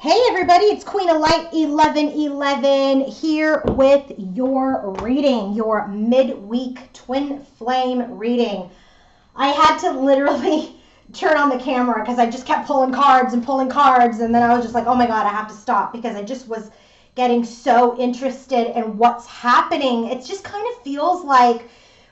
Hey everybody, it's Queen of Light 1111 here with your reading, your midweek twin flame reading. I had to literally turn on the camera because I just kept pulling cards, and then I was just like, oh my god, I have to stop because I just was getting so interested in what's happening. It just kind of feels like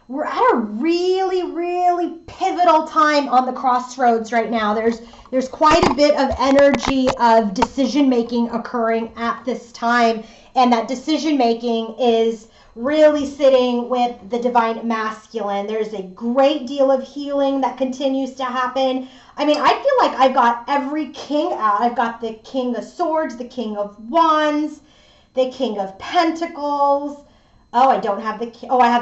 we're at a really pivotal time on the crossroads right now. There's quite a bit of energy of decision making occurring at this time, and that decision making is really sitting with the divine masculine. There's a great deal of healing that continues to happen. I mean, I feel like I've got every king out. I've got the King of Swords, the King of Wands, the King of Pentacles. Oh, I have the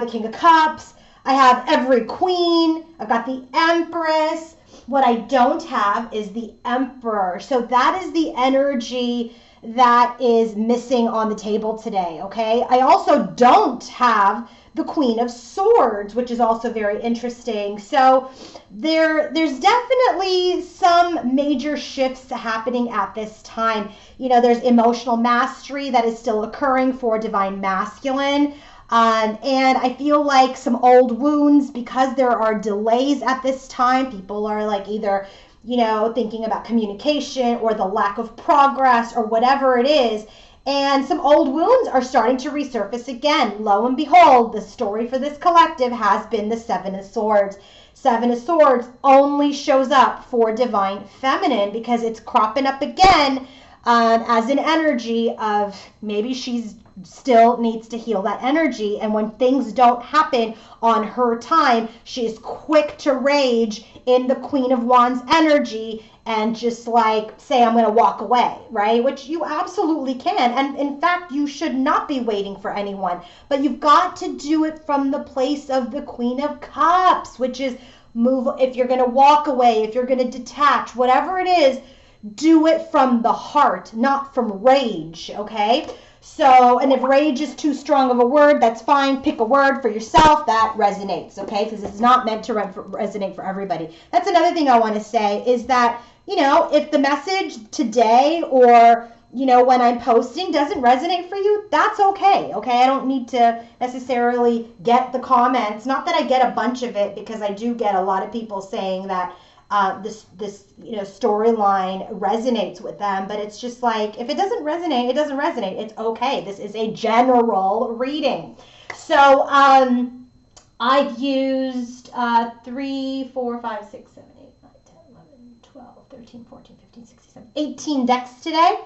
King of Cups. I have every queen. I've got the Empress. What I don't have is the Emperor. So that is the energy that is missing on the table today, okay? I also don't have the Queen of Swords, which is also very interesting. So there's definitely some major shifts happening at this time. You know, there's emotional mastery that is still occurring for divine masculine. And I feel like some old wounds, because there are delays at this time, people are like either, thinking about communication or the lack of progress or whatever it is. And some old wounds are starting to resurface again. Lo and behold, the story for this collective has been the Seven of Swords. Seven of Swords only shows up for divine feminine because it's cropping up again as an energy of maybe she's still needs to heal that energy, and when things don't happen on her time, she is quick to rage in the Queen of Wands energy and just like say, I'm going to walk away, right? Which you absolutely can, and in fact you should not be waiting for anyone, but you've got to do it from the place of the Queen of Cups, which is move. If you're going to walk away, if you're going to detach, whatever it is, do it from the heart, not from rage, okay? So, and if rage is too strong of a word, that's fine. Pick a word for yourself that resonates, okay? Because it's not meant to resonate for everybody. That's another thing I want to say is that, if the message today or, when I'm posting doesn't resonate for you, that's okay, okay? I don't need to necessarily get the comments. Not that I get a bunch of it, because I do get a lot of people saying that this storyline resonates with them, but it's just like, if it doesn't resonate, it doesn't resonate. It's okay. This is a general reading. So I've used 3, 4, 5, 6, 7, 8, 9, 10, 11, 12, 13, 14, 15, 16, 17, 18 decks today.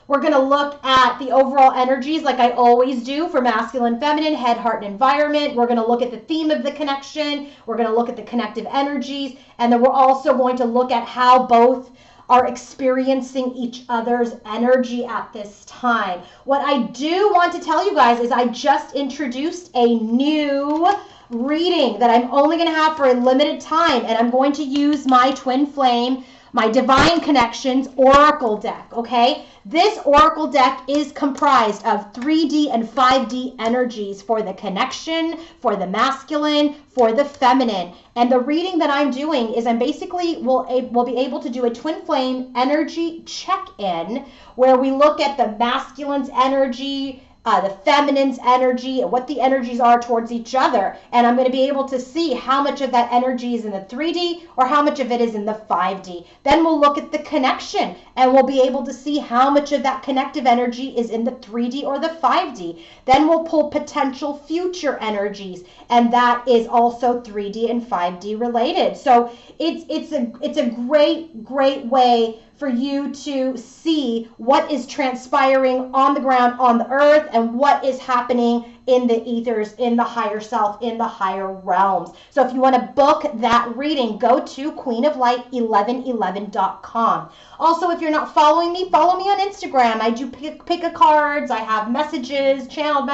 We're going to look at the overall energies like I always do for masculine, feminine, head, heart, and environment. We're going to look at the theme of the connection. We're going to look at the connective energies. And then we're also going to look at how both are experiencing each other's energy at this time. What I do want to tell you guys is I just introduced a new reading that I'm only going to have for a limited time. And I'm going to use my Twin Flame, my Divine Connections Oracle deck, okay? This Oracle deck is comprised of 3D and 5D energies for the connection, for the masculine, for the feminine. And the reading that I'm doing is I'm basically will be able to do a Twin Flame energy check-in where we look at the masculine's energy, the feminine's energy, and what the energies are towards each other. And I'm going to be able to see how much of that energy is in the 3D or how much of it is in the 5D. Then we'll look at the connection and we'll be able to see how much of that connective energy is in the 3D or the 5D. Then we'll pull potential future energies, and that is also 3D and 5D related. So it's a great way for you to see what is transpiring on the ground, on the earth, and what is happening in the ethers, in the higher self, in the higher realms. So if you want to book that reading, go to queenoflight1111.com. Also, if you're not following me, follow me on Instagram. I do pick a cards. I have messages, channeled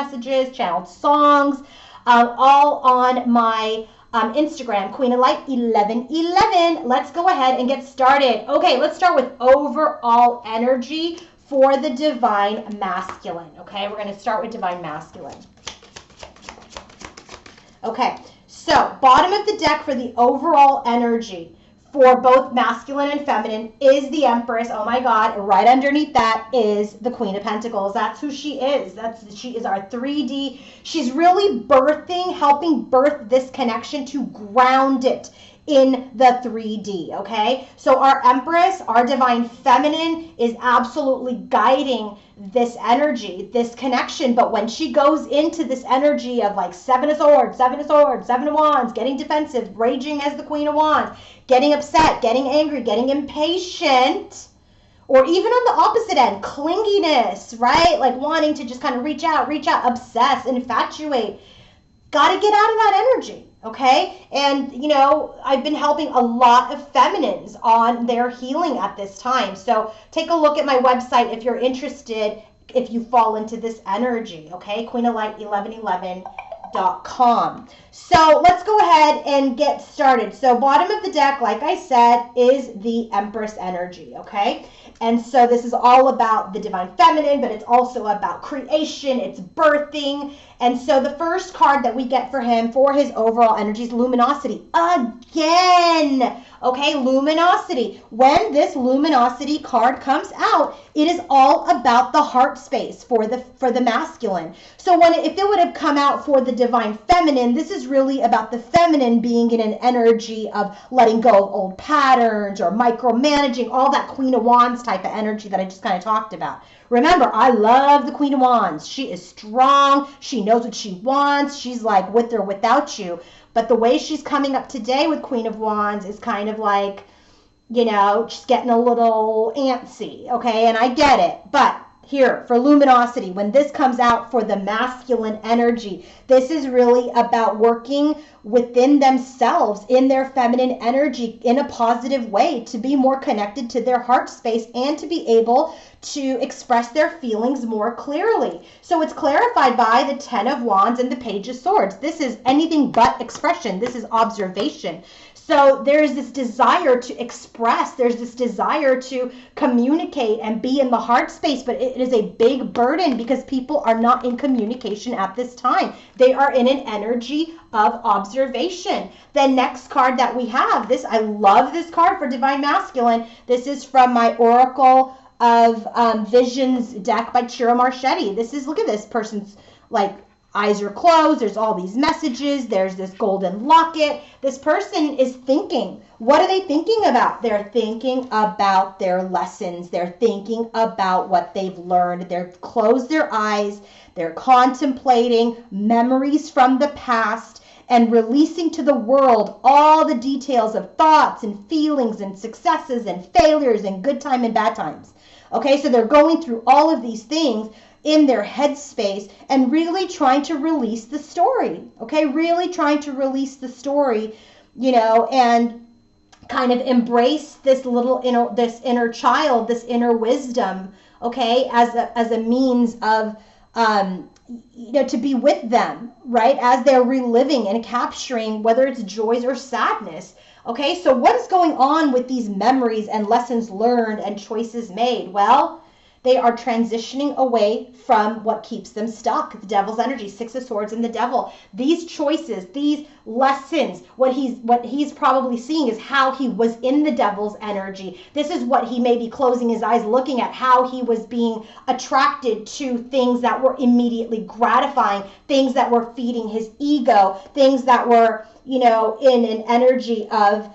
songs, all on my Instagram, Queen of Light 1111. Let's go ahead and get started. Okay, let's start with overall energy for the divine masculine. Okay, we're going to start with divine masculine. Okay, so bottom of the deck for the overall energy for both masculine and feminine is the Empress. Oh my God, right underneath that is the Queen of Pentacles. That's who she is. She is our 3D. She's really helping birth this connection to ground it in the 3D, okay? So our Empress, our divine feminine, is absolutely guiding this energy, this connection. But when she goes into this energy of like Seven of Swords, Seven of Wands, getting defensive, raging as the Queen of Wands, getting upset, getting angry, getting impatient, or even on the opposite end, clinginess, right? Like wanting to just kind of reach out, obsess, infatuate. Got to get out of that energy. Okay. And, you know, I've been helping a lot of feminines on their healing at this time. So take a look at my website if you're interested, if you fall into this energy. Okay. queenoflight1111.com. So let's go ahead and get started. So bottom of the deck, like I said, is the Empress energy. Okay. And so this is all about the divine feminine, but it's also about creation, it's birthing. And so the first card that we get for him for his overall energy is Luminosity. Again, okay, Luminosity. When this Luminosity card comes out, it is all about the heart space for the masculine. So if it would have come out for the divine feminine, this is really about the feminine being in an energy of letting go of old patterns or micromanaging, all that Queen of Wands type of energy that I just kind of talked about. Remember, I love the Queen of Wands. She is strong. She knows what she wants. She's like with or without you. But the way she's coming up today with Queen of Wands is kind of like, you know, just getting a little antsy. Okay, and I get it. But here for Luminosity, when this comes out for the masculine energy, this is really about working within themselves in their feminine energy in a positive way to be more connected to their heart space and to be able to express their feelings more clearly. So it's clarified by the 10 of Wands and the Page of Swords. This is anything but expression. This is observation. So there's this desire to express, there's this desire to communicate and be in the heart space, but it is a big burden because people are not in communication at this time. They are in an energy of observation. The next card that we have, I love this card for Divine Masculine. This is from my Oracle of Visions deck by Ciro Marchetti. Look at this person's like eyes are closed. There's all these messages. There's this golden locket. This person is thinking. What are they thinking about? They're thinking about their lessons. They're thinking about what they've learned. They're closed their eyes. They're contemplating memories from the past and releasing to the world all the details of thoughts and feelings and successes and failures and good time and bad times. Okay, so they're going through all of these things in their headspace and really trying to release the story. Okay, really trying to release the story, you know, and kind of embrace this inner child, this inner wisdom, okay, as a means of you know, to be with them, right, as they're reliving and capturing whether it's joys or sadness. Okay, so what is going on with these memories and lessons learned and choices made? Well, they are transitioning away from what keeps them stuck. The Devil's energy, Six of Swords and the Devil. These choices, these lessons, what he's probably seeing is how he was in the Devil's energy. This is what he may be closing his eyes looking at, how he was being attracted to things that were immediately gratifying, things that were feeding his ego, things that were, you know, in an energy of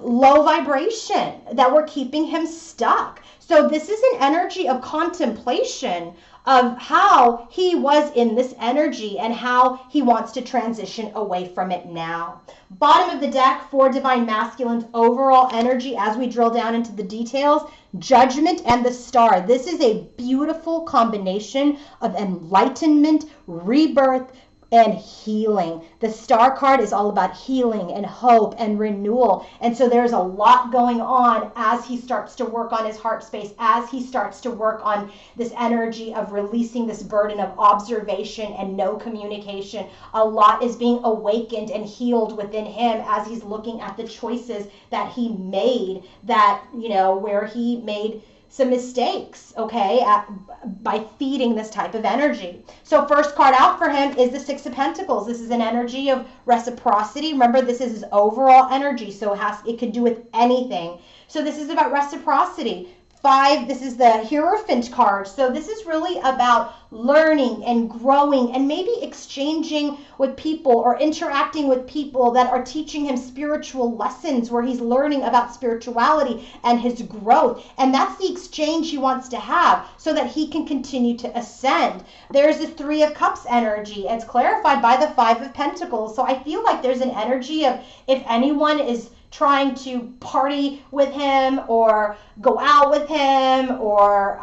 low vibration that were keeping him stuck. So this is an energy of contemplation of how he was in this energy and how he wants to transition away from it now. Bottom of the deck for Divine Masculine's overall energy as we drill down into the details, Judgment and the Star. This is a beautiful combination of enlightenment, rebirth, and healing. The Star card is all about healing and hope and renewal. And so there's a lot going on as he starts to work on his heart space, as he starts to work on this energy of releasing this burden of observation and no communication. A lot is being awakened and healed within him as he's looking at the choices that he made, that, you know, where he made some mistakes, okay, by feeding this type of energy. So first card out for him is the Six of Pentacles. This is an energy of reciprocity. Remember, this is his overall energy, so it could do with anything. So this is about reciprocity. 5, this is the Hierophant card. So this is really about learning and growing and maybe exchanging with people or interacting with people that are teaching him spiritual lessons where he's learning about spirituality and his growth. And that's the exchange he wants to have so that he can continue to ascend. There's the 3 of Cups energy. It's clarified by the 5 of Pentacles. So I feel like there's an energy of if anyone is trying to party with him or go out with him or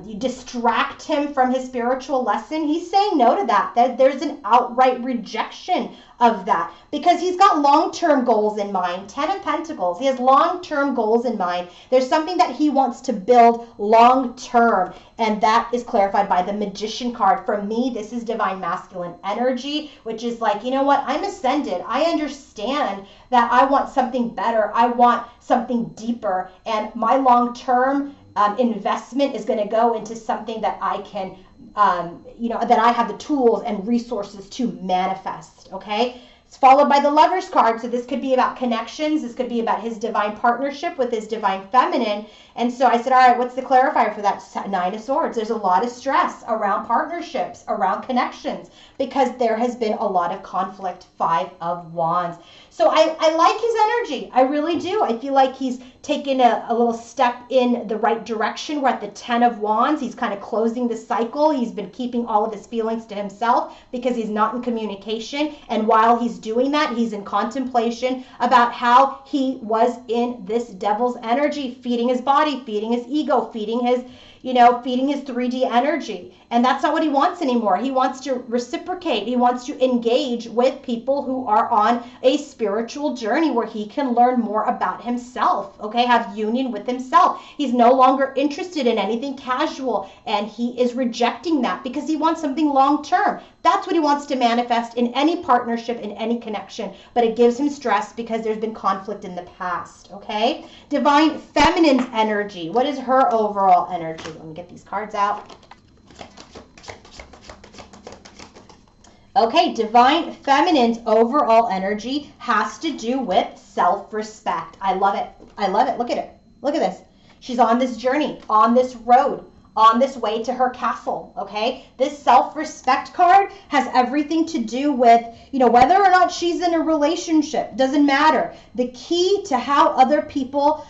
you distract him from his spiritual lesson, he's saying no to that. There's an outright rejection of that because he's got long-term goals in mind. 10 of Pentacles, he has long-term goals in mind. There's something that he wants to build long-term, and that is clarified by the Magician card. For me, this is divine masculine energy, which is like, you know what, I'm ascended. I understand that I want something better. I want something deeper, and my long-term investment is going to go into something that I can that I have the tools and resources to manifest, okay? It's followed by the Lovers card. So this could be about connections. This could be about his divine partnership with his divine feminine. And so I said, all right, what's the clarifier for that? 9 of Swords. There's a lot of stress around partnerships, around connections, because there has been a lot of conflict. 5 of Wands. So I like his energy. I really do. I feel like he's taken a little step in the right direction. We're at the 10 of Wands. He's kind of closing the cycle. He's been keeping all of his feelings to himself because he's not in communication. And while he's doing that, he's in contemplation about how he was in this devil's energy, feeding his body, feeding his ego, feeding his 3D energy. And that's not what he wants anymore. He wants to reciprocate. He wants to engage with people who are on a spiritual journey where he can learn more about himself, okay? Have union with himself. He's no longer interested in anything casual, and he is rejecting that because he wants something long-term. That's what he wants to manifest in any partnership, in any connection. But it gives him stress because there's been conflict in the past, okay? Divine Feminine's energy. What is her overall energy? Let me get these cards out. Okay, Divine Feminine's overall energy has to do with self-respect. I love it. I love it. Look at it. Look at this. She's on this journey, on this road, on this way to her castle, okay? This self-respect card has everything to do with, whether or not she's in a relationship. Doesn't matter. The key to how other people,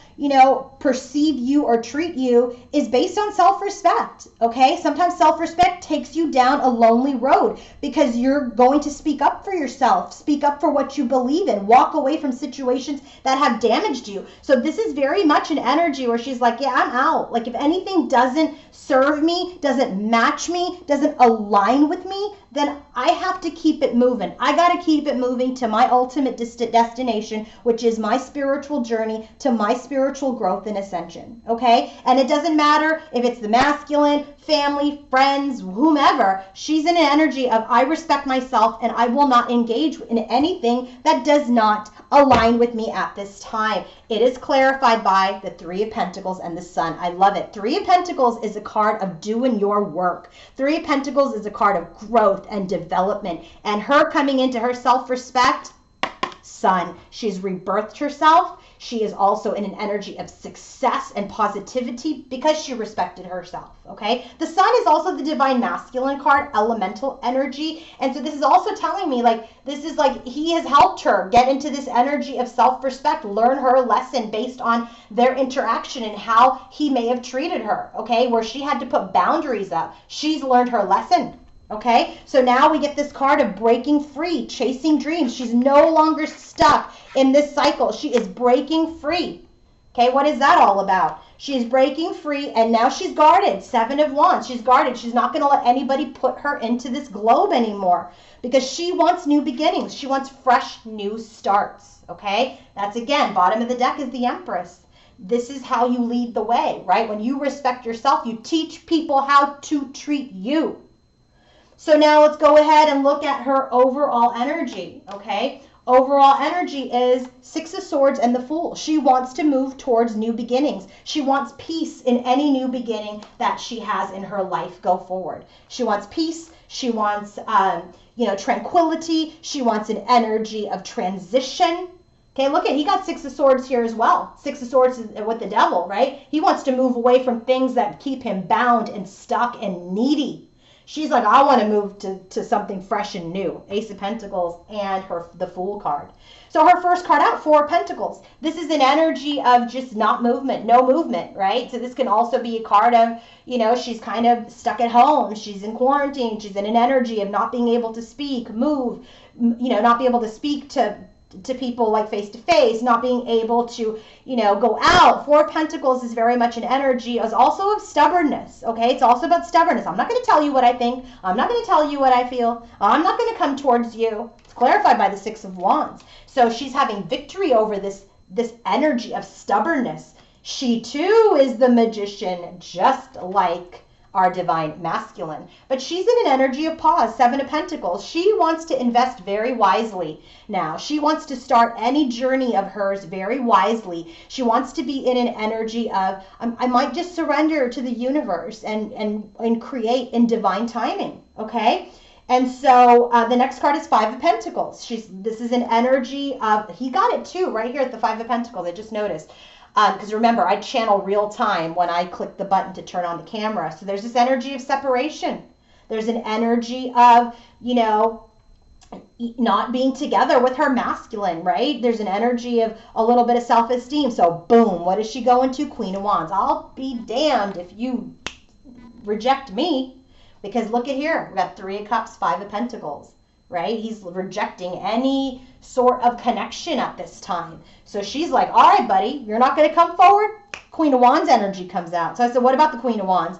perceive you or treat you is based on self-respect, okay? Sometimes self-respect takes you down a lonely road because you're going to speak up for yourself, speak up for what you believe in, walk away from situations that have damaged you. So this is very much an energy where she's like, yeah, I'm out. Like if anything doesn't serve me, doesn't match me, doesn't align with me, then I have to keep it moving. I got to keep it moving to my ultimate destination, which is my spiritual journey, to my spiritual growth and ascension, okay? And it doesn't matter if it's the masculine, family, friends, whomever. She's in an energy of I respect myself and I will not engage in anything that does not align with me at this time. It is clarified by the 3 of Pentacles and the Sun. I love it. 3 of Pentacles is a card of doing your work. 3 of Pentacles is a card of growth and development. And her coming into her self-respect, Sun. She's rebirthed herself. She is also in an energy of success and positivity because she respected herself, okay? The Sun is also the divine masculine card, elemental energy. And so this is also telling me this is like he has helped her get into this energy of self-respect, learn her lesson based on their interaction and how he may have treated her, okay? Where she had to put boundaries up. She's learned her lesson. Okay, so now we get this card of breaking free, chasing dreams. She's no longer stuck in this cycle. She is breaking free. Okay, what is that all about? She's breaking free and now she's guarded. 7 of Wands, she's guarded. She's not going to let anybody put her into this globe anymore because she wants new beginnings. She wants fresh new starts. Okay, that's again, bottom of the deck is the Empress. This is how you lead the way, right? When you respect yourself, you teach people how to treat you. So now let's go ahead and look at her overall energy, okay? Overall energy is Six of Swords and the Fool. She wants to move towards new beginnings. She wants peace in any new beginning that she has in her life go forward. She wants peace. She wants, tranquility. She wants an energy of transition. Okay, look at, he got Six of Swords here as well. Six of Swords with the devil, right? He wants to move away from things that keep him bound and stuck and needy. She's like, I want to move to something fresh and new. Ace of Pentacles and the Fool card. So her first card out, Four of Pentacles. This is an energy of just not movement, no movement, right? So this can also be a card of, she's kind of stuck at home. She's in quarantine. She's in an energy of not being able to speak, move, not be able to speak to people like face to face, not being able to, go out. Four of Pentacles is very much an energy, is also of stubbornness, okay? It's also about stubbornness. I'm not going to tell you what I think. I'm not going to tell you what I feel. I'm not going to come towards you. It's clarified by the Six of Wands. So she's having victory over this energy of stubbornness. She too is the Magician, just like our divine masculine. But she's in an energy of pause, Seven of Pentacles. She wants to invest very wisely now. She wants to start any journey of hers very wisely. She wants to be in an energy of, I might just surrender to the universe and create in divine timing, okay? And so the next card is Five of Pentacles. This is an energy of, he got it too, right here at the Five of Pentacles, I just noticed. Because remember, I channel real time when I click the button to turn on the camera. So there's this energy of separation. There's an energy of, not being together with her masculine, right? There's an energy of a little bit of self-esteem. So boom, what does she go into? Queen of Wands. I'll be damned if you reject me. Because look at here, we got Three of Cups, Five of Pentacles, right? He's rejecting any sort of connection at this time. So she's like, all right, buddy, you're not going to come forward? Queen of Wands energy comes out. So I said, what about the Queen of Wands?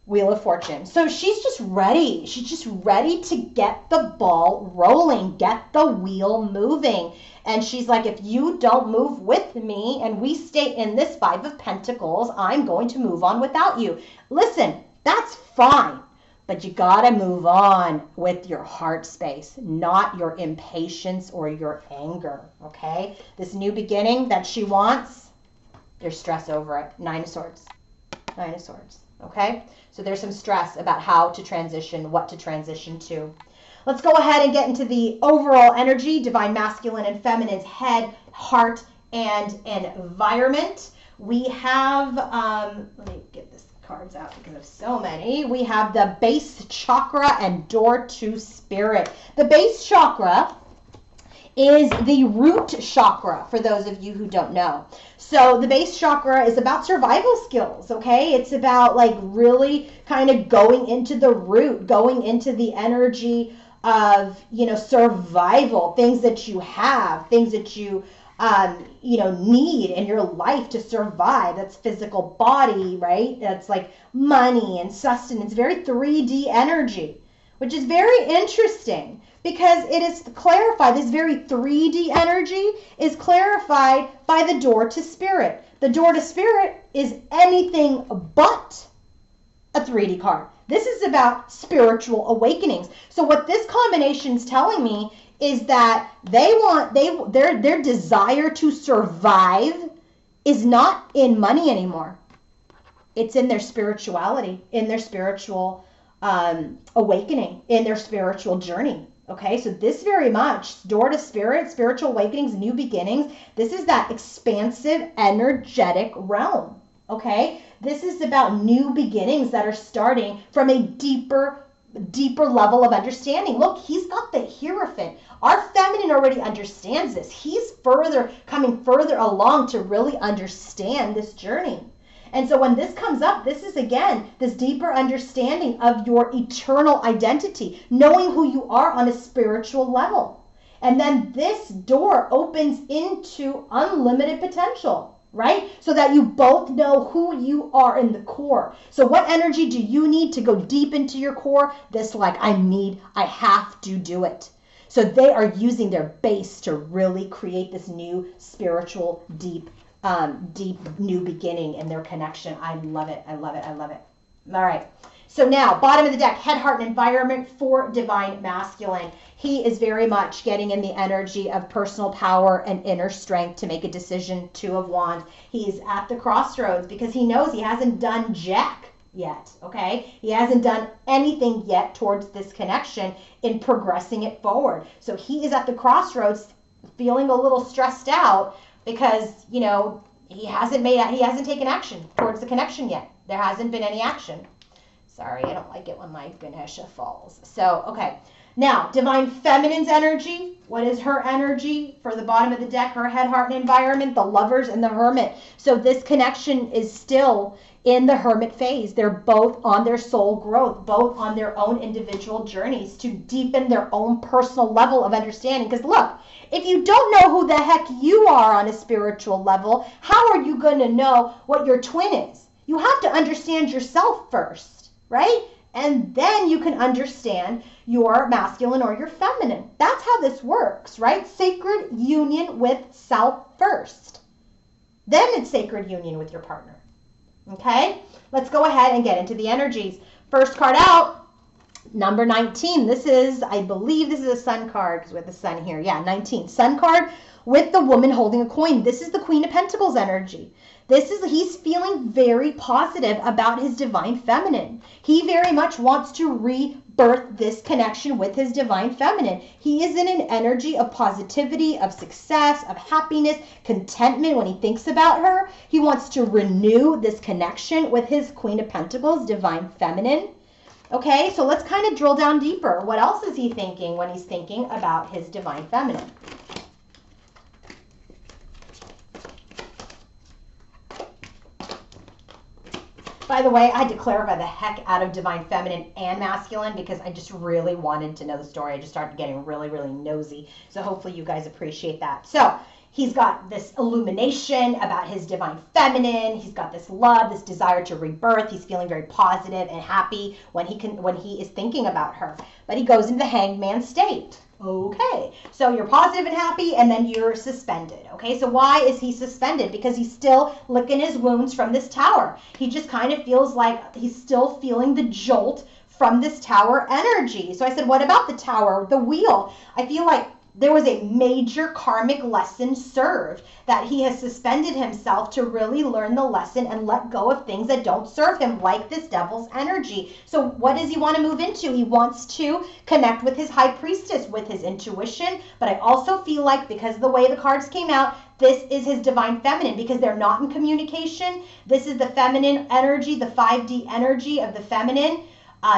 Wheel of Fortune. So she's just ready. She's just ready to get the ball rolling, get the wheel moving. And she's like, if you don't move with me and we stay in this Five of Pentacles, I'm going to move on without you. Listen, that's fine. But you gotta move on with your heart space, not your impatience or your anger, okay? This new beginning that she wants, there's stress over it. Nine of Swords, okay? So there's some stress about how to transition, what to transition to. Let's go ahead and get into the overall energy, divine masculine and feminine's head, heart, and environment. We have, let me get this cards out because of so many. We have the base chakra and door to spirit. The base chakra is the root chakra for those of you who don't know. So the base chakra is about survival skills, okay? It's about like really kind of going into the root, going into the energy of, survival, things that you have, things that you need in your life to survive. That's physical body, right? That's like money and sustenance, very 3D energy, which is very interesting because it is clarified. This very 3D energy is clarified by the door to spirit. The door to spirit is anything but a 3D card. This is about spiritual awakenings. So what this combination is telling me is that their desire to survive is not in money anymore. It's in their spirituality, in their spiritual awakening, in their spiritual journey. Okay, so this very much, door to spirit, spiritual awakenings, new beginnings, this is that expansive, energetic realm. Okay, this is about new beginnings that are starting from a deeper level of understanding. Look, he's got the Hierophant. Our feminine already understands this. He's coming further along to really understand this journey. And so when this comes up, this is again, this deeper understanding of your eternal identity, knowing who you are on a spiritual level. And then this door opens into unlimited potential, right? So that you both know who you are in the core. So what energy do you need to go deep into your core? This like, I have to do it. So they are using their base to really create this new spiritual, deep new beginning in their connection. I love it. I love it. I love it. All right. So now, bottom of the deck, head, heart, and environment for Divine Masculine. He is very much getting in the energy of personal power and inner strength to make a decision. Two of Wands. He's at the crossroads because he knows he hasn't done jack yet, okay? He hasn't done anything yet towards this connection in progressing it forward. So he is at the crossroads feeling a little stressed out because, you know, he hasn't taken action towards the connection yet. There hasn't been any action. Sorry, I don't like it when my Ganesha falls. So, okay. Now, Divine Feminine's energy. What is her energy for the bottom of the deck? Her head, heart, and environment, the Lovers and the Hermit. So this connection is still in the Hermit phase. They're both on their soul growth, both on their own individual journeys to deepen their own personal level of understanding. Because look, if you don't know who the heck you are on a spiritual level, how are you going to know what your twin is? You have to understand yourself first, right? And then you can understand your masculine or your feminine. That's how this works, right? Sacred union with self first. Then it's sacred union with your partner. Okay? Let's go ahead and get into the energies. First card out, number 19. This is, I believe this is a sun card because we have the sun here. Yeah, 19. Sun card with the woman holding a coin. This is the Queen of Pentacles energy. He's feeling very positive about his divine feminine. He very much wants to rebirth this connection with his divine feminine. He is in an energy of positivity, of success, of happiness, contentment when he thinks about her. He wants to renew this connection with his Queen of Pentacles, divine feminine. Okay, so let's kind of drill down deeper. What else is he thinking when he's thinking about his divine feminine? By the way, I had to clarify the heck out of divine feminine and masculine because I just really wanted to know the story. I just started getting really, really nosy. So hopefully you guys appreciate that. So he's got this illumination about his divine feminine. He's got this love, this desire to rebirth. He's feeling very positive and happy when he is thinking about her. But he goes into the Hanged Man state. Okay, so you're positive and happy, and then you're suspended. Okay, so why is he suspended? Because he's still licking his wounds from this tower. He just kind of feels like he's still feeling the jolt from this tower energy. So I said, what about the tower, the wheel? I feel like there was a major karmic lesson served, that he has suspended himself to really learn the lesson and let go of things that don't serve him, like this devil's energy. So what does he want to move into? He wants to connect with his high priestess, with his intuition. But I also feel like, because of the way the cards came out, this is his divine feminine, because they're not in communication. This is the feminine energy, the 5D energy of the feminine.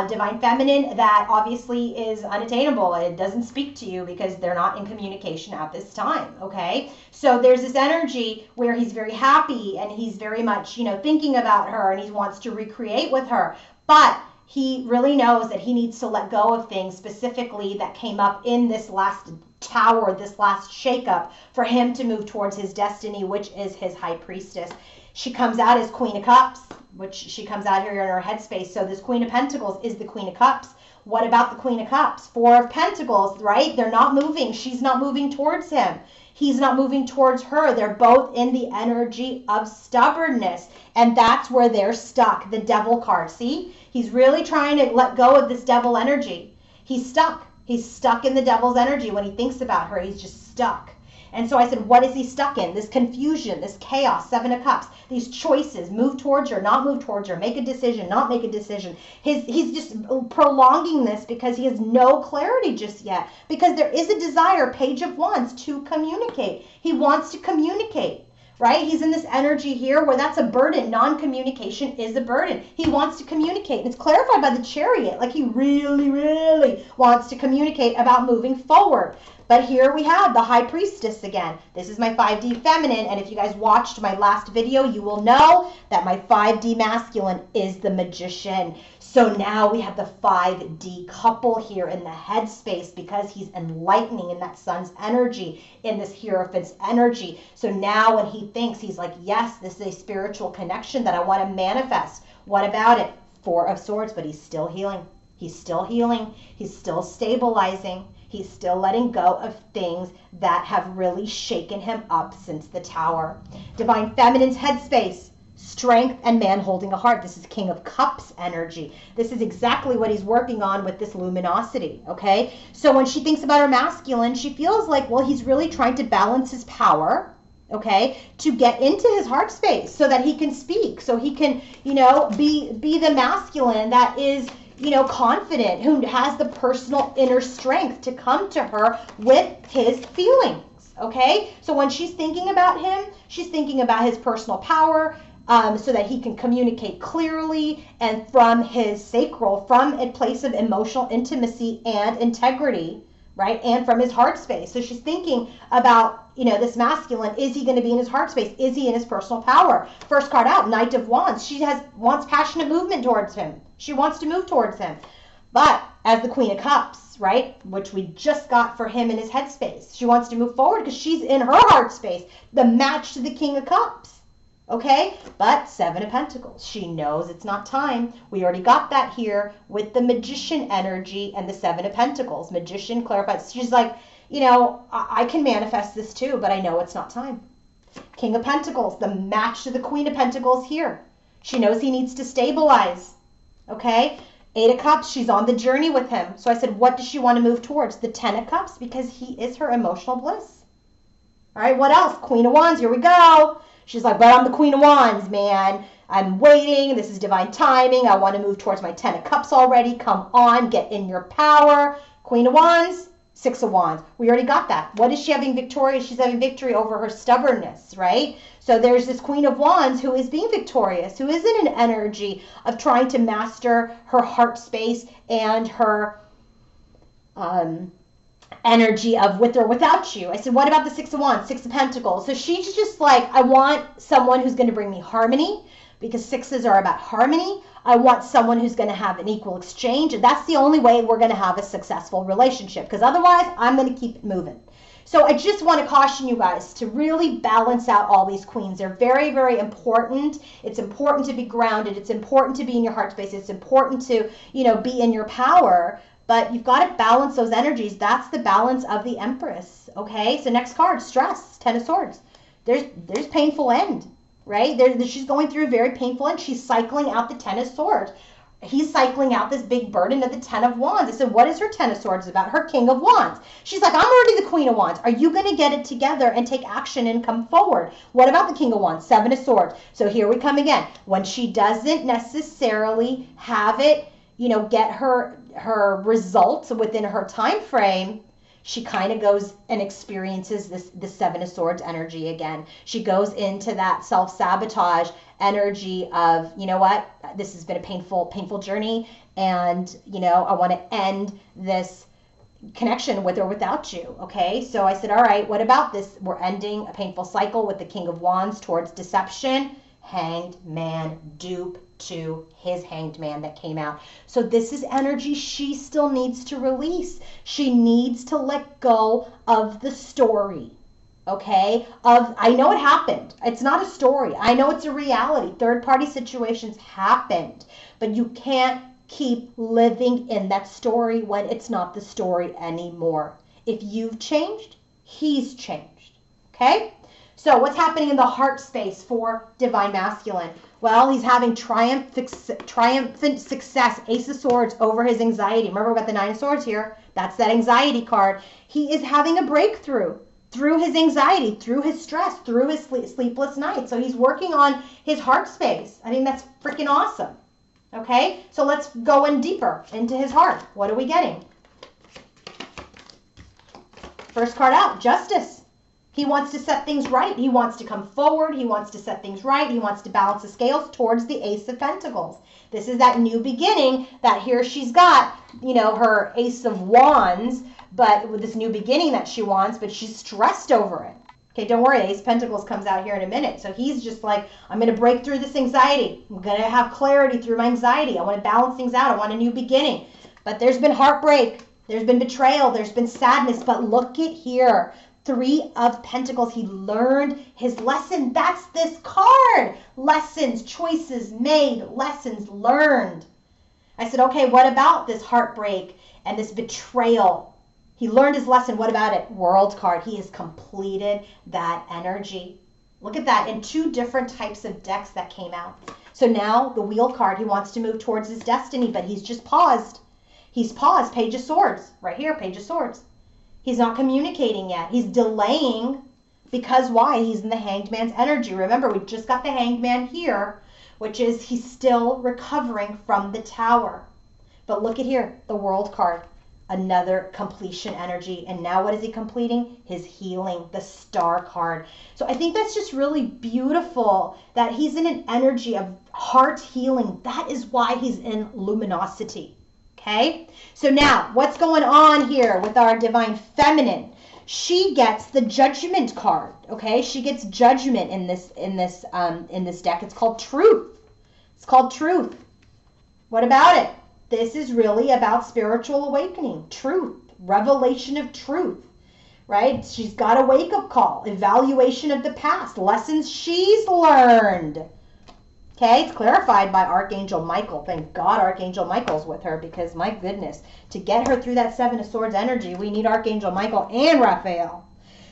Divine feminine that obviously is unattainable. It doesn't speak to you because they're not in communication at this time, okay? So there's this energy where he's very happy and he's very much, you know, thinking about her and he wants to recreate with her. But he really knows that he needs to let go of things specifically that came up in this last tower, this last shakeup, for him to move towards his destiny, which is his high priestess. She comes out as Queen of Cups, which she comes out here in her headspace. So this Queen of Pentacles is the Queen of Cups. What about the Queen of Cups? Four of Pentacles, right? They're not moving. She's not moving towards him. He's not moving towards her. They're both in the energy of stubbornness. And that's where they're stuck. The Devil card, see? He's really trying to let go of this devil energy. He's stuck. He's stuck in the devil's energy. When he thinks about her, he's just stuck. And so I said, what is he stuck in? This confusion, this chaos, Seven of Cups, these choices, move towards her, not move towards her, make a decision, not make a decision. He's just prolonging this because he has no clarity just yet. Because there is a desire, Page of Wands, to communicate. He wants to communicate, right? He's in this energy here where that's a burden. Non-communication is a burden. He wants to communicate. And it's clarified by the Chariot. Like he really, really wants to communicate about moving forward. But here we have the High Priestess again. This is my 5D feminine, and if you guys watched my last video, you will know that my 5D masculine is the Magician. So now we have the 5D couple here in the headspace because he's enlightening in that sun's energy, in this Hierophant's energy. So now when he thinks, he's like, yes, this is a spiritual connection that I want to manifest. What about it? Four of Swords, but he's still healing. He's still healing. He's still stabilizing. He's still letting go of things that have really shaken him up since the tower. Divine Feminine's headspace. strength, and man holding a heart. This is King of Cups energy. This is exactly what he's working on with this luminosity, okay? So when she thinks about her masculine, she feels like, well, he's really trying to balance his power, okay, to get into his heart space so that he can speak, so he can, you know, be the masculine that is, you know, confident, who has the personal inner strength to come to her with his feelings. Okay, so when she's thinking about him, she's thinking about his personal power, so that he can communicate clearly and from his sacral, from a place of emotional intimacy and integrity, right? And from his heart space. So she's thinking about, you know, this masculine. Is he going to be in his heart space? Is he in his personal power? First card out, Knight of Wands. She wants passionate movement towards him. She wants to move towards him. But as the Queen of Cups, right, which we just got for him in his headspace, she wants to move forward because she's in her heart space, the match to the King of Cups. Okay, but Seven of Pentacles. She knows it's not time. We already got that here with the Magician energy and the Seven of Pentacles. Magician clarifies. She's like, you know, I can manifest this too, but I know it's not time. King of Pentacles, the match to the Queen of Pentacles here. She knows he needs to stabilize. Okay, Eight of Cups, she's on the journey with him. So I said, what does she want to move towards? The Ten of Cups, because he is her emotional bliss. All right, what else? Queen of Wands, here we go. She's like, but I'm the Queen of Wands, man. I'm waiting. This is divine timing. I want to move towards my Ten of Cups already. Come on, get in your power. Queen of Wands, Six of Wands. We already got that. What is she having victorious? She's having victory over her stubbornness, right? So there's this Queen of Wands who is being victorious, who is in an energy of trying to master her heart space and her energy of with or without you. I said, what about the Six of Wands, Six of Pentacles? So she's just like, I want someone who's going to bring me harmony, because sixes are about harmony. I want someone who's going to have an equal exchange. And that's the only way we're going to have a successful relationship, because otherwise I'm going to keep it moving. So I just want to caution you guys to really balance out all these queens. They're very, very important. It's important to be grounded. It's important to be in your heart space. It's important to, you know, be in your power. But you've got to balance those energies. That's the balance of the Empress. Okay, so next card, stress, Ten of Swords. There's painful end, right? She's going through a very painful end. She's cycling out the Ten of Swords. He's cycling out this big burden of the Ten of Wands. I said, what is her Ten of Swords about? Her King of Wands. She's like, I'm already the Queen of Wands. Are you going to get it together and take action and come forward? What about the King of Wands? Seven of Swords. So here we come again. When she doesn't necessarily have it, you know, get her results within her time frame, she kind of goes and experiences the Seven of Swords energy again. She goes into that self-sabotage energy of, you know what, this has been a painful journey, and, you know, I want to end this connection with or without you. Okay, so I said, all right, what about this? We're ending a painful cycle with the King of Wands towards deception. Hanged Man, dupe to his Hanged Man that came out. So this is energy she still needs to release. She needs to let go of the story, okay? I know it happened. It's not a story. I know it's a reality. Third-party situations happened, but you can't keep living in that story when it's not the story anymore. If you've changed, he's changed, okay? So what's happening in the heart space for Divine Masculine? Well, he's having triumphant success, Ace of Swords, over his anxiety. Remember, we got the Nine of Swords here. That's that anxiety card. He is having a breakthrough through his anxiety, through his stress, through his sleepless nights. So he's working on his heart space. I think that's freaking awesome. Okay, so let's go in deeper into his heart. What are we getting? First card out, Justice. He wants to set things right. He wants to come forward. He wants to set things right. He wants to balance the scales towards the Ace of Pentacles. This is that new beginning that here she's got, you know, her Ace of Wands, but with this new beginning that she wants, but she's stressed over it. Okay, don't worry, Ace of Pentacles comes out here in a minute. So he's just like, I'm going to break through this anxiety. I'm going to have clarity through my anxiety. I want to balance things out. I want a new beginning. But there's been heartbreak. There's been betrayal. There's been sadness. But look at here. Three of Pentacles. He learned his lesson. That's this card. Lessons, choices made, lessons learned. I said, okay, what about this heartbreak and this betrayal? He learned his lesson. What about it? World card. He has completed that energy. Look at that, in 2 different types of decks that came out. So now the Wheel card, he wants to move towards his destiny, but he's just paused. He's paused. Page of Swords. Right here, Page of Swords. He's not communicating yet. He's delaying because why? He's in the Hanged Man's energy. Remember, we just got the Hanged Man here, which is he's still recovering from the Tower. But look at here, the World card. Another completion energy. And now what is he completing? His healing, the Star card. So I think that's just really beautiful that he's in an energy of heart healing. That is why he's in luminosity. Okay? So now, what's going on here with our Divine Feminine? She gets the Judgment card. Okay? She gets judgment in this deck. It's called Truth. It's called Truth. What about it? This is really about spiritual awakening, truth, revelation of truth, right? She's got a wake-up call, evaluation of the past, lessons she's learned. Okay, it's clarified by Archangel Michael. Thank God Archangel Michael's with her because, my goodness, to get her through that 7 of Swords energy, we need Archangel Michael and Raphael.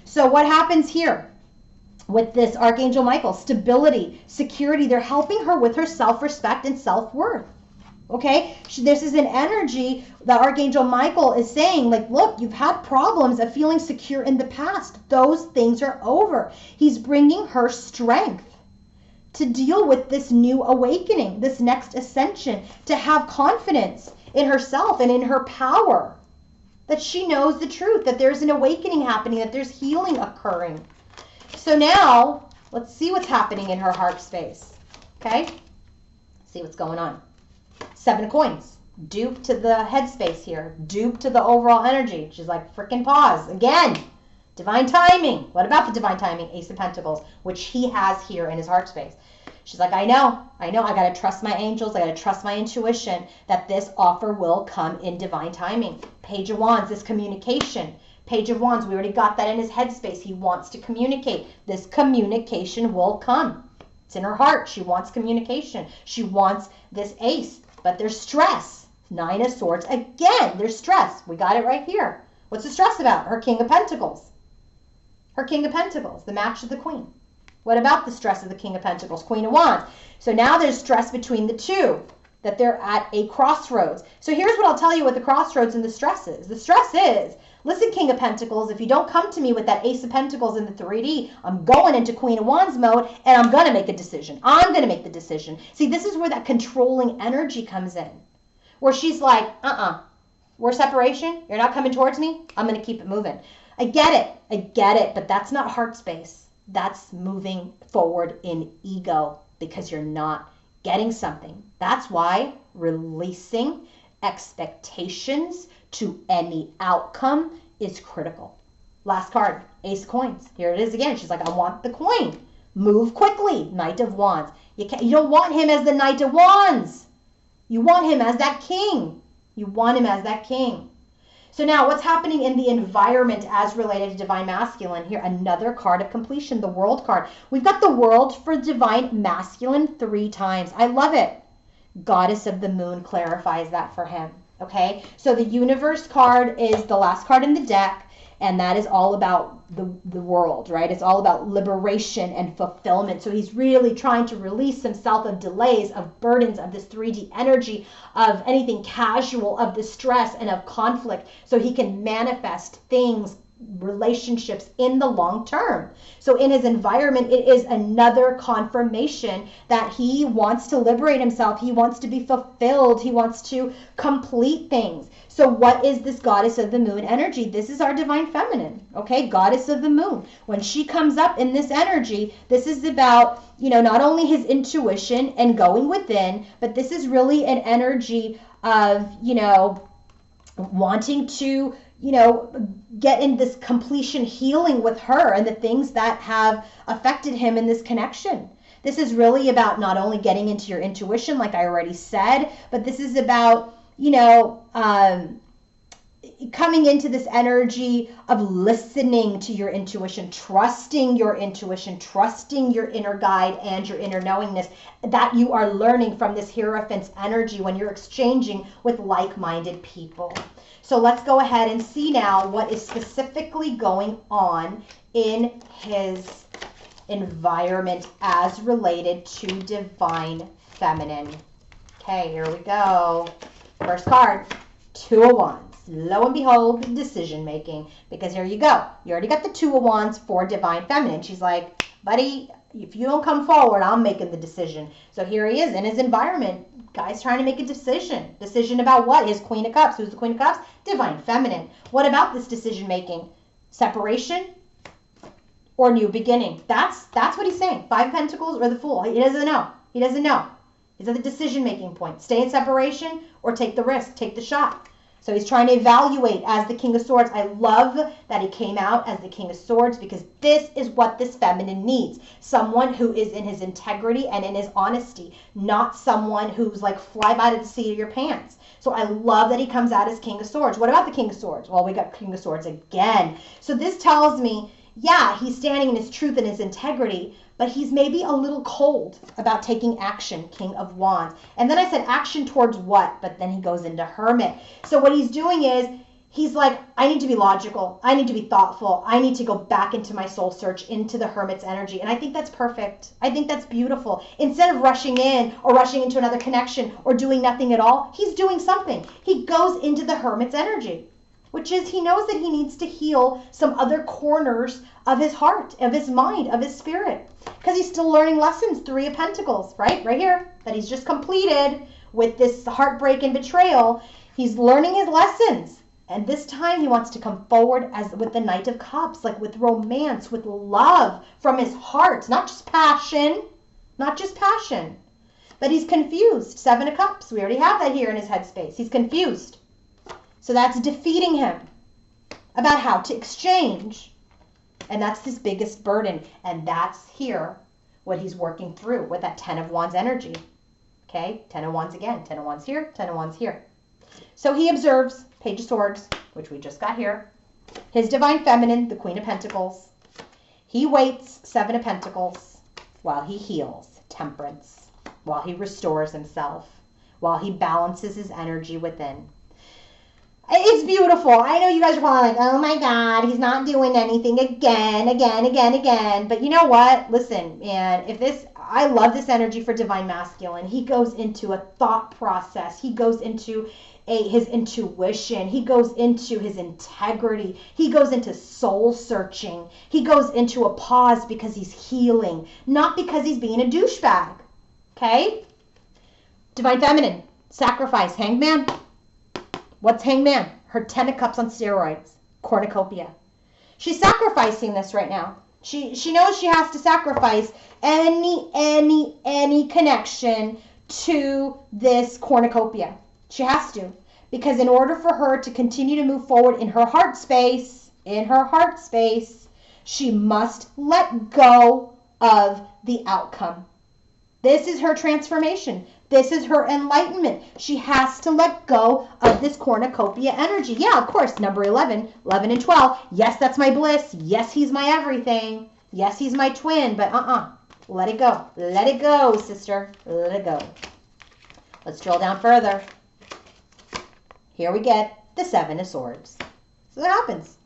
So what happens here with this Archangel Michael? Stability, security. They're helping her with her self-respect and self-worth. Okay, this is an energy that Archangel Michael is saying, like, look, you've had problems of feeling secure in the past. Those things are over. He's bringing her strength to deal with this new awakening, this next ascension, to have confidence in herself and in her power, that she knows the truth, that there's an awakening happening, that there's healing occurring. So now, let's see what's happening in her heart space. Okay, see what's going on. 7 of Coins, dupe to the headspace here, dupe to the overall energy. She's like, freaking pause. Again, divine timing. What about the divine timing? Ace of Pentacles, which he has here in his heart space. She's like, I know. I got to trust my angels. I got to trust my intuition that this offer will come in divine timing. Page of Wands, this communication. Page of Wands, we already got that in his headspace. He wants to communicate. This communication will come. It's in her heart. She wants communication. She wants this ace. But there's stress. 9 of Swords. Again, there's stress. We got it right here. What's the stress about? Her King of Pentacles. Her King of Pentacles, the match of the Queen. What about the stress of the King of Pentacles? Queen of Wands. So now there's stress between the two, that they're at a crossroads. So here's what I'll tell you what the crossroads and the stress is. The stress is, listen, King of Pentacles, if you don't come to me with that Ace of Pentacles in the 3D, I'm going into Queen of Wands mode and I'm going to make a decision. I'm going to make the decision. See, this is where that controlling energy comes in, where she's like, we're separation. You're not coming towards me. I'm going to keep it moving. I get it, but that's not heart space. That's moving forward in ego because you're not getting something. That's why releasing expectations to any outcome is critical. Last card, Ace of Coins. Here it is again. She's like, I want the coin. Move quickly. Knight of Wands. You don't want him as the Knight of Wands. You want him as that king. You want him as that king. So now what's happening in the environment as related to Divine Masculine? Here, another card of completion, the World card. We've got the World for Divine Masculine 3 times. I love it. Goddess of the Moon clarifies that for him. Okay, so the Universe card is the last card in the deck, and that is all about the world, right? It's all about liberation and fulfillment. So he's really trying to release himself of delays, of burdens, of this 3D energy, of anything casual, of the stress and of conflict, so he can manifest things, relationships in the long term. So in his environment, it is another confirmation that he wants to liberate himself. He wants to be fulfilled. He wants to complete things. So what is this Goddess of the Moon energy? This is our Divine Feminine, okay? Goddess of the Moon. When she comes up in this energy, this is about, not only his intuition and going within, but this is really an energy of, wanting to, get in this completion healing with her and the things that have affected him in this connection. This is really about not only getting into your intuition, like I already said, but this is about, coming into this energy of listening to your intuition, trusting your intuition, trusting your inner guide and your inner knowingness that you are learning from this Hierophant's energy when you're exchanging with like-minded people. So let's go ahead and see now what is specifically going on in his environment as related to divine feminine. Okay, here we go. First card, Two of Wands. Lo and behold, decision making. Because here you go. You already got the Two of Wands for divine feminine. She's like, buddy, if you don't come forward, I'm making the decision. So here he is in his environment. Guy's trying to make a decision. Decision about what? His Queen of Cups. Who's the Queen of Cups? Divine feminine. What about this decision making? Separation or new beginning? That's what he's saying. Five of Pentacles or the Fool. He doesn't know. He doesn't know. He's at the decision making point. Stay in separation or take the risk, take the shot. So he's trying to evaluate as the King of Swords. I love that he came out as the King of Swords because this is what this feminine needs. Someone who is in his integrity and in his honesty, not someone who's like fly by the seat of your pants. So I love that he comes out as King of Swords. What about the King of Swords? Well, we got King of Swords again. So this tells me, yeah, he's standing in his truth and his integrity, but he's maybe a little cold about taking action, King of Wands. And then I said action towards what? But then he goes into Hermit. So what he's doing is he's like, I need to be logical. I need to be thoughtful. I need to go back into my soul search, into the Hermit's energy. And I think that's perfect. I think that's beautiful. Instead of rushing in or rushing into another connection or doing nothing at all, he's doing something. He goes into the Hermit's energy, which is he knows that he needs to heal some other corners of his heart, of his mind, of his spirit. Because he's still learning lessons, Three of Pentacles, right here, that he's just completed with this heartbreak and betrayal. He's learning his lessons. And this time he wants to come forward as with the Knight of Cups, like with romance, with love from his heart, not just passion, not just passion. But he's confused, Seven of Cups. We already have that here in his headspace. He's confused. So that's defeating him about how to exchange. And that's his biggest burden. And that's here what he's working through with that Ten of Wands energy. Okay, Ten of Wands again. Ten of Wands here, Ten of Wands here. So he observes Page of Swords, which we just got here. His divine feminine, the Queen of Pentacles. He waits, Seven of Pentacles, while he heals, Temperance, while he restores himself, while he balances his energy within. It's beautiful. I know you guys are probably like, oh my God, he's not doing anything again. But you know what? Listen, man, I love this energy for divine masculine. He goes into a thought process. He goes into his intuition. He goes into his integrity. He goes into soul searching. He goes into a pause because he's healing, not because he's being a douchebag. Okay? Divine feminine, sacrifice, Hangman. What's Hangman? Her Ten of Cups on steroids, cornucopia. She's sacrificing this right now. She knows she has to sacrifice any connection to this cornucopia. She has to. Because in order for her to continue to move forward in her heart space, she must let go of the outcome. This is her transformation. This is her enlightenment. She has to let go of this cornucopia energy. Yeah, of course, number 11 and 12. Yes, that's my bliss. Yes, he's my everything. Yes, he's my twin, but let it go. Let it go, sister. Let it go. Let's drill down further. Here we get the Seven of Swords. So what happens?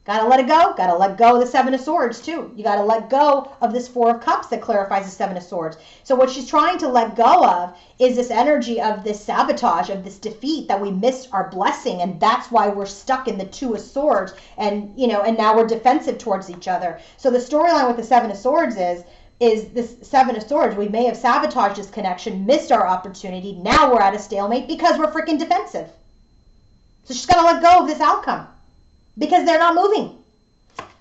Gotta let it go. Gotta let go of the Seven of Swords too. You gotta let go of this Four of Cups that clarifies the Seven of Swords. So what she's trying to let go of is this energy of this sabotage, of this defeat, that we missed our blessing, and that's why we're stuck in the Two of Swords, and now we're defensive towards each other. So the storyline with the Seven of Swords is this Seven of Swords. We may have sabotaged this connection, missed our opportunity. Now we're at a stalemate because we're freaking defensive. So she's gotta let go of this outcome, because they're not moving.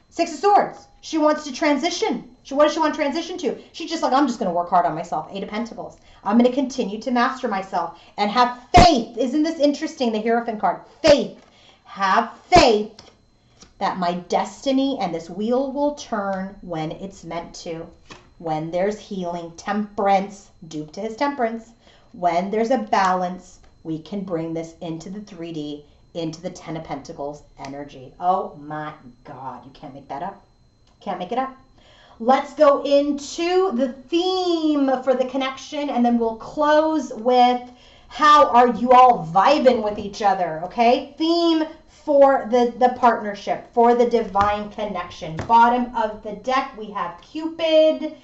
Six of Swords. She wants to transition. What does she want to transition to? She's just like, I'm just going to work hard on myself. Eight of Pentacles. I'm going to continue to master myself and have faith. Isn't this interesting, the Hierophant card? Faith. Have faith that my destiny and this wheel will turn when it's meant to. When there's healing, Temperance, dupe to his Temperance. When there's a balance, we can bring this into the 3D, into the Ten of Pentacles energy. Oh my God, you can't make that up. Can't make it up. Let's go into the theme for the connection, and then we'll close with how are you all vibing with each other, okay? Theme for the partnership, for the divine connection. Bottom of the deck, we have Cupid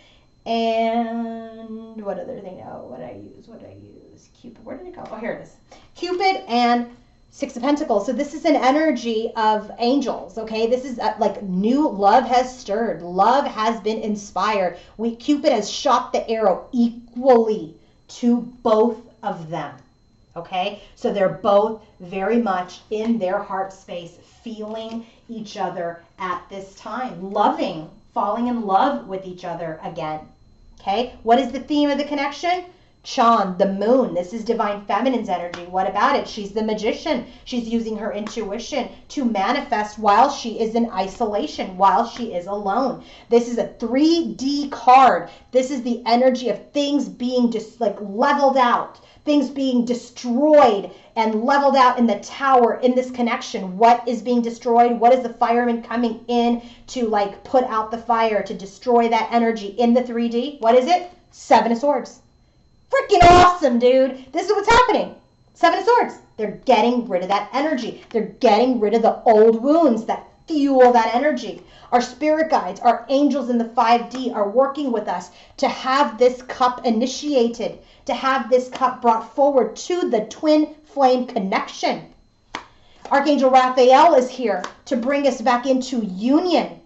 and what other thing? Oh, what did I use? Cupid, where did it go? Oh, here it is. Cupid and Six of Pentacles. So this is an energy of angels, okay? This is like new love has stirred. Love has been inspired. Cupid has shot the arrow equally to both of them, okay? So they're both very much in their heart space, feeling each other at this time, loving, falling in love with each other again, okay? What is the theme of the connection? Chand, the moon. This is divine feminine's energy. What about it? She's the magician. She's using her intuition to manifest while she is in isolation, while she is alone. This is a 3D card. This is the energy of things being just like leveled out, things being destroyed and leveled out in the tower in this connection. What is being destroyed? What is the fireman coming in to like put out the fire, to destroy that energy in the 3D? What is it? Seven of Swords. Freaking awesome, dude. This is what's happening. Seven of Swords. They're getting rid of that energy. They're getting rid of the old wounds that fuel that energy. Our spirit guides, our angels in the 5D are working with us to have this cup initiated, to have this cup brought forward to the twin flame connection. Archangel Raphael is here to bring us back into union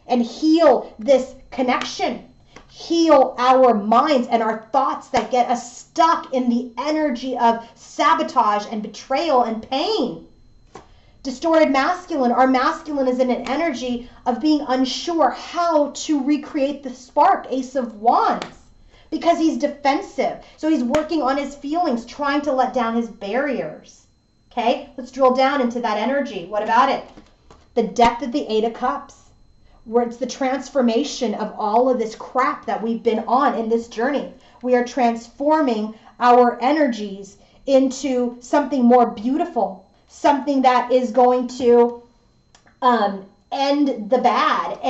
and heal this connection. Heal our minds and our thoughts that get us stuck in the energy of sabotage and betrayal and pain. Distorted masculine. Our masculine is in an energy of being unsure how to recreate the spark, Ace of Wands, because he's defensive. So he's working on his feelings, trying to let down his barriers. Okay, let's drill down into that energy. What about it? The depth of the Eight of Cups, where it's the transformation of all of this crap that we've been on in this journey. We are transforming our energies into something more beautiful, something that is going to end the bad,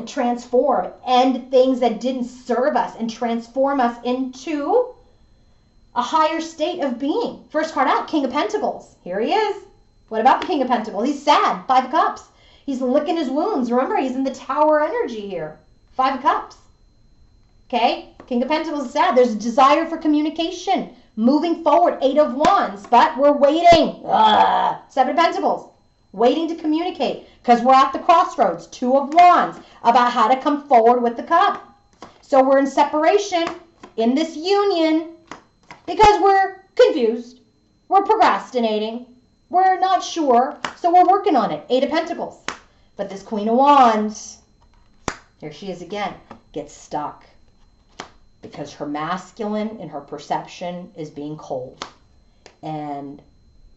transform, end things that didn't serve us, and transform us into a higher state of being. First card out, King of Pentacles. Here he is. What about the King of Pentacles? He's sad. Five of Cups. He's licking his wounds. Remember, he's in the tower energy here. Five of Cups. Okay? King of Pentacles is sad. There's a desire for communication. Moving forward. Eight of Wands. But we're waiting. Seven of Pentacles. Waiting to communicate. Because we're at the crossroads. Two of Wands. About how to come forward with the cup. So we're in separation. In this union. Because we're confused. We're procrastinating. We're not sure. So we're working on it. Eight of Pentacles. But this Queen of Wands, here she is again, gets stuck because her masculine in her perception is being cold. And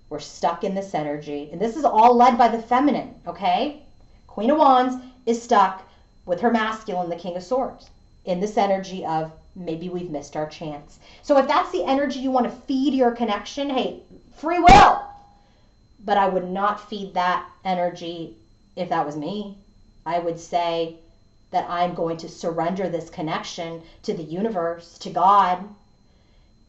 we're stuck in this energy. And this is all led by the feminine, okay? Queen of Wands is stuck with her masculine, the King of Swords, in this energy of maybe we've missed our chance. So if that's the energy you want to feed your connection, hey, free will. But I would not feed that energy if that was me. I would say that I'm going to surrender this connection to the universe, to God,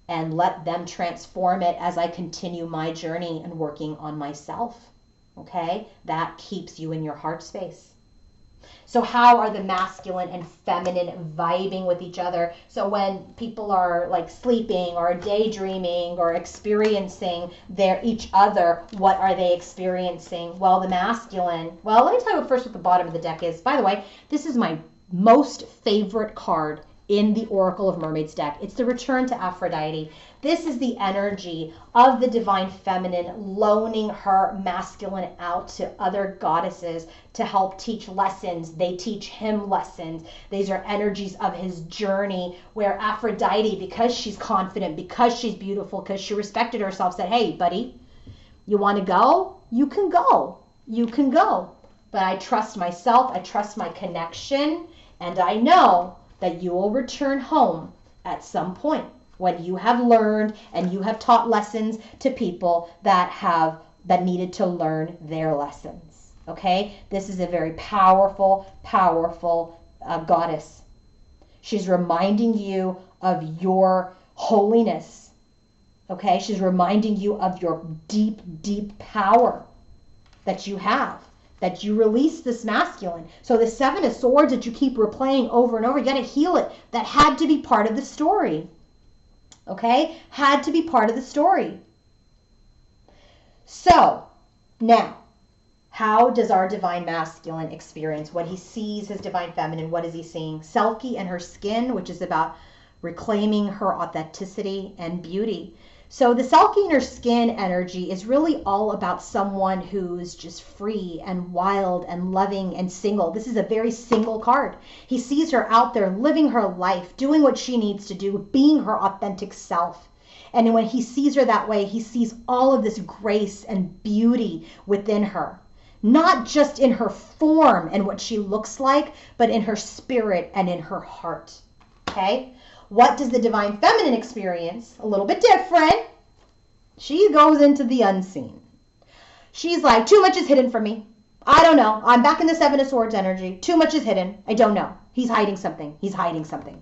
and let them transform it as I continue my journey and working on myself. Okay? That keeps you in your heart space. So how are the masculine and feminine vibing with each other? So when people are like sleeping or daydreaming or experiencing each other, what are they experiencing? Well, the masculine. Well, let me tell you first what the bottom of the deck is. By the way, this is my most favorite card in the Oracle of Mermaids deck. It's the Return to Aphrodite. This is the energy of the divine feminine loaning her masculine out to other goddesses to help teach lessons. They teach him lessons. These are energies of his journey where Aphrodite, because she's confident, because she's beautiful, because she respected herself, said, hey, buddy, you want to go? You can go. You can go. But I trust myself. I trust my connection. And I know that you will return home at some point when you have learned and you have taught lessons to people that needed to learn their lessons. Okay? This is a very powerful, powerful goddess. She's reminding you of your holiness, Okay, she's reminding you of your deep, deep power that you have, that you release this masculine. So the Seven of Swords that you keep replaying over and over, you got to heal it. That had to be part of the story. Okay, had to be part of the story. So now, how does our divine masculine experience what he sees his divine feminine? What is he seeing? Selkie and her skin, which is about reclaiming her authenticity and beauty. So the Selkie and her skin energy is really all about someone who's just free and wild and loving and single. This is a very single card. He sees her out there living her life, doing what she needs to do, being her authentic self. And when he sees her that way, he sees all of this grace and beauty within her. Not just in her form and what she looks like, but in her spirit and in her heart. Okay? What does the divine feminine experience? A little bit different. She goes into the unseen. She's like, too much is hidden from me. I don't know. I'm back in the Seven of Swords energy. Too much is hidden. I don't know. He's hiding something. He's hiding something.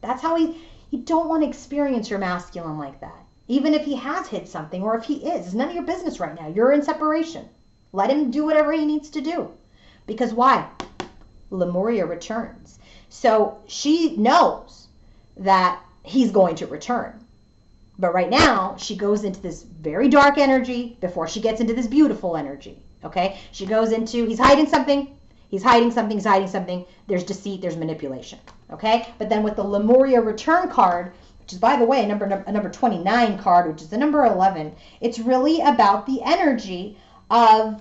That's how you don't want to experience your masculine like that. Even if he has hid something or if he is. It's none of your business right now. You're in separation. Let him do whatever he needs to do. Because why? Lemuria returns. So she knows that he's going to return. But right now, she goes into this very dark energy before she gets into this beautiful energy. Okay? She goes into, he's hiding something, he's hiding something, he's hiding something. There's deceit, there's manipulation. Okay? But then with the Lemuria return card, which is, by the way, a number 29 card, which is the number 11, it's really about the energy of,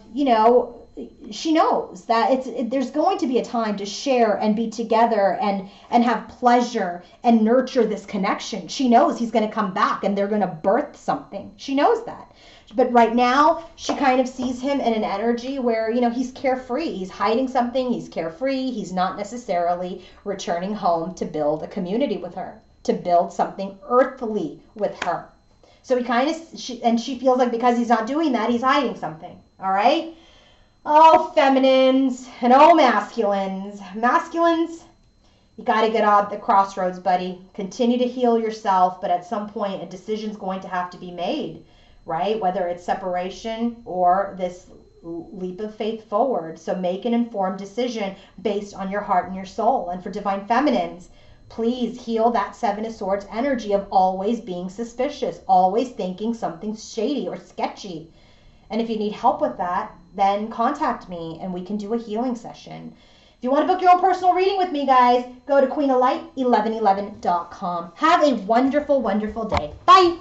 she knows that there's going to be a time to share and be together and have pleasure and nurture this connection. She knows he's going to come back and they're going to birth something. She knows that. But right now, she kind of sees him in an energy where, he's carefree. He's hiding something. He's carefree. He's not necessarily returning home to build a community with her, to build something earthly with her. So she feels like because he's not doing that, he's hiding something. All right? Oh, feminines and oh, masculines. Masculines, you got to get off the crossroads, buddy. Continue to heal yourself, but at some point, a decision's going to have to be made, right? Whether it's separation or this leap of faith forward. So make an informed decision based on your heart and your soul. And for divine feminines, please heal that Seven of Swords energy of always being suspicious, always thinking something's shady or sketchy. And if you need help with that, then contact me and we can do a healing session. If you want to book your own personal reading with me, guys, go to queenoflight1111.com. Have a wonderful, wonderful day. Bye.